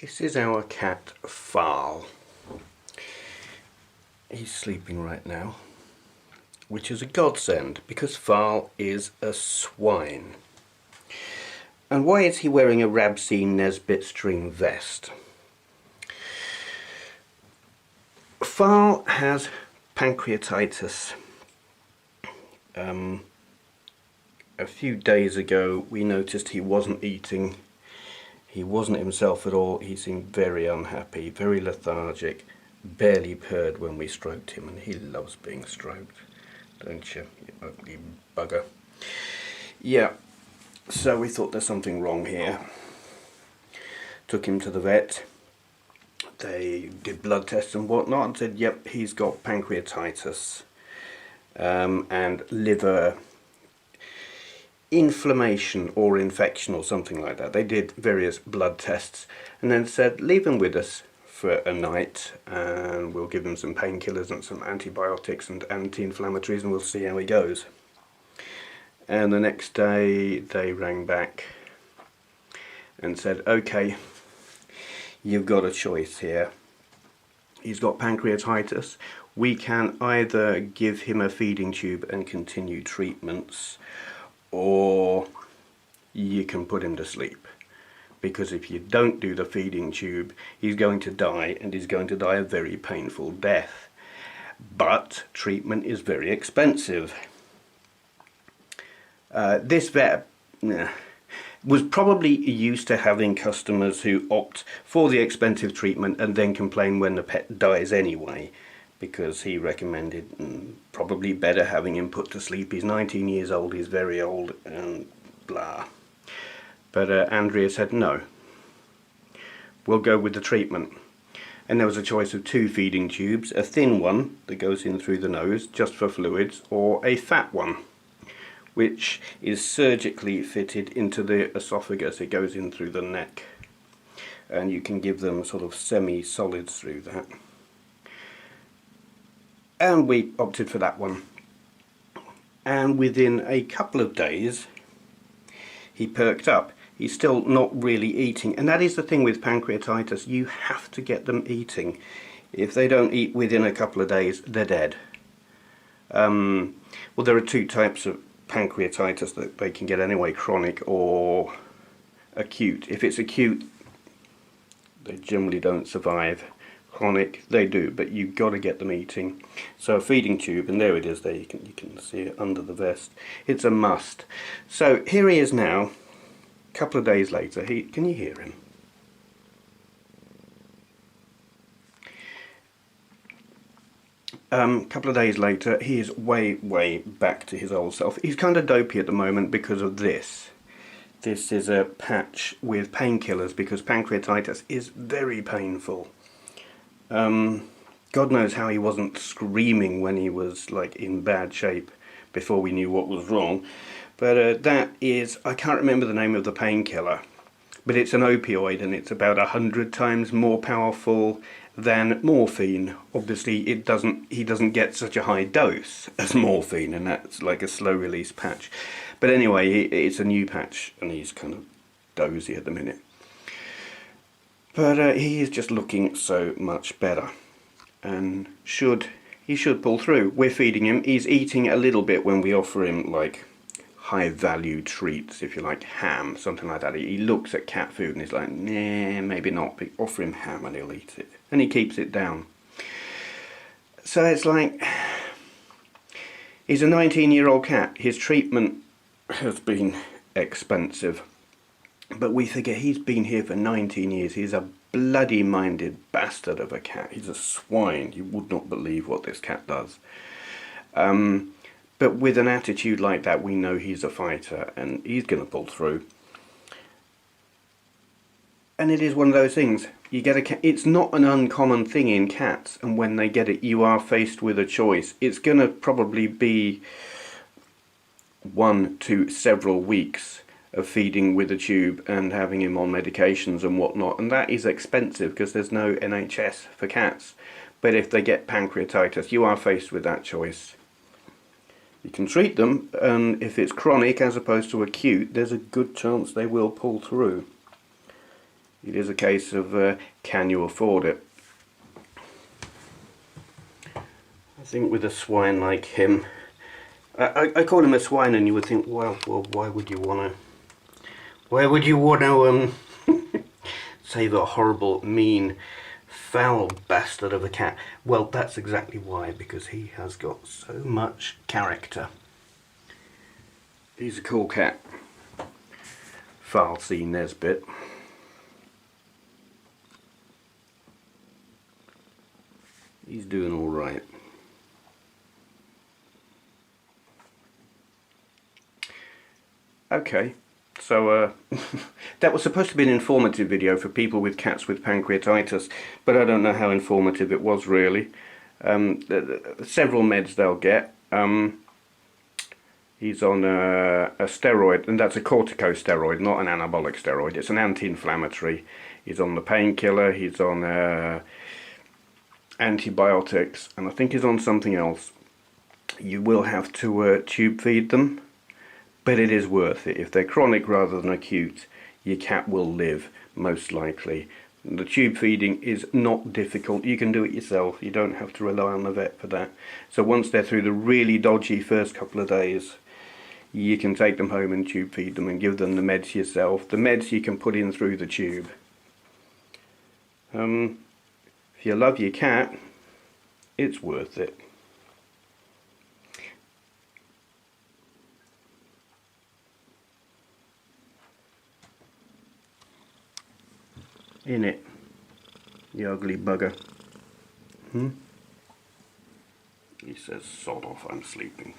This is our cat Farl. He's sleeping right now, which is a godsend because Farl is a swine. And why is he wearing a Rabsine Nesbit string vest? Farl has pancreatitis. A few days ago we noticed he wasn't eating. He wasn't himself at all. He seemed very unhappy, very lethargic, barely purred when we stroked him, and he loves being stroked, don't you, you ugly bugger. Yeah, so we thought there's something wrong here. Took him to the vet. They did blood tests and whatnot and said, yep, he's got pancreatitis and liver inflammation or infection or something like that. They did various blood tests and then said, leave him with us for a night and we'll give him some painkillers and some antibiotics and anti-inflammatories and we'll see how he goes. And the next day they rang back and said, okay, you've got a choice here. He's got pancreatitis. We can either give him a feeding tube and continue treatments, or you can put him to sleep. Because if you don't do the feeding tube, he's going to die, and he's going to die a very painful death. But treatment is very expensive. This vet was probably used to having customers who opt for the expensive treatment and then complain when the pet dies anyway, because he recommended probably better having him put to sleep. He's 19 years old, he's very old, and blah. But Andrea said no, we'll go with the treatment. And there was a choice of 2 feeding tubes, a thin one that goes in through the nose just for fluids, or a fat one which is surgically fitted into the esophagus. It goes in through the neck and you can give them sort of semi-solids through that. And we opted for that one. And within a couple of days he perked up. He's still not really eating, and that is the thing with pancreatitis. You have to get them eating. If they don't eat within a couple of days, they're dead. Well, there are 2 types of pancreatitis that they can get anyway, chronic or acute. If it's acute, they generally don't survive. Chronic, they do, but you've got to get them eating. So a feeding tube, and there it is there, you can see it under the vest. It's a must. So here he is now, a couple of days later. Can you hear him? A couple of days later, he is way back to his old self. He's kind of dopey at the moment because of this. This is a patch with painkillers because pancreatitis is very painful. God knows how he wasn't screaming when he was like in bad shape before we knew what was wrong. But that is, I can't remember the name of the painkiller, but it's an opioid and it's about 100 times more powerful than morphine. Obviously he doesn't get such a high dose as morphine, and that's like a slow release patch. But anyway, it's a new patch and he's kind of dozy at the minute. But he is just looking so much better and he should pull through. We're feeding him. He's eating a little bit when we offer him like high value treats, if you like, ham, something like that. He looks at cat food and he's like, nah, maybe not, but offer him ham and he'll eat it. And he keeps it down. So it's like, he's a 19-year-old cat. His treatment has been expensive. But we figure he's been here for 19 years. He's a bloody minded bastard of a cat. He's a swine. You would not believe what this cat does. But with an attitude like that, we know he's a fighter and he's going to pull through. And it is one of those things. You get a cat. It's not an uncommon thing in cats, and when they get it, you are faced with a choice. It's going to probably be 1 to several weeks of feeding with a tube and having him on medications and whatnot, and that is expensive because there's no NHS for cats. But if they get pancreatitis, you are faced with that choice. You can treat them, and if it's chronic as opposed to acute, there's a good chance they will pull through. It is a case of can you afford it? I think with a swine like him, I call him a swine, and you would think, well, why would you want to save a horrible, mean, foul bastard of a cat? Well, that's exactly why, because he has got so much character. He's a cool cat. Farl C. Nesbit. He's doing all right. Okay, so that was supposed to be an informative video for people with cats with pancreatitis, but I don't know how informative it was really. Several meds they'll get. He's on a steroid, and that's a corticosteroid, not an anabolic steroid. It's an anti-inflammatory. He's on the painkiller, he's on antibiotics, and I think he's on something else. You will have to tube feed them, but it is worth it. If they're chronic rather than acute, your cat will live, most likely. The tube feeding is not difficult. You can do it yourself. You don't have to rely on the vet for that. So once they're through the really dodgy first couple of days, you can take them home and tube feed them and give them the meds yourself. The meds you can put in through the tube. If you love your cat, it's worth it. In it, you ugly bugger. He says, sod off, I'm sleeping.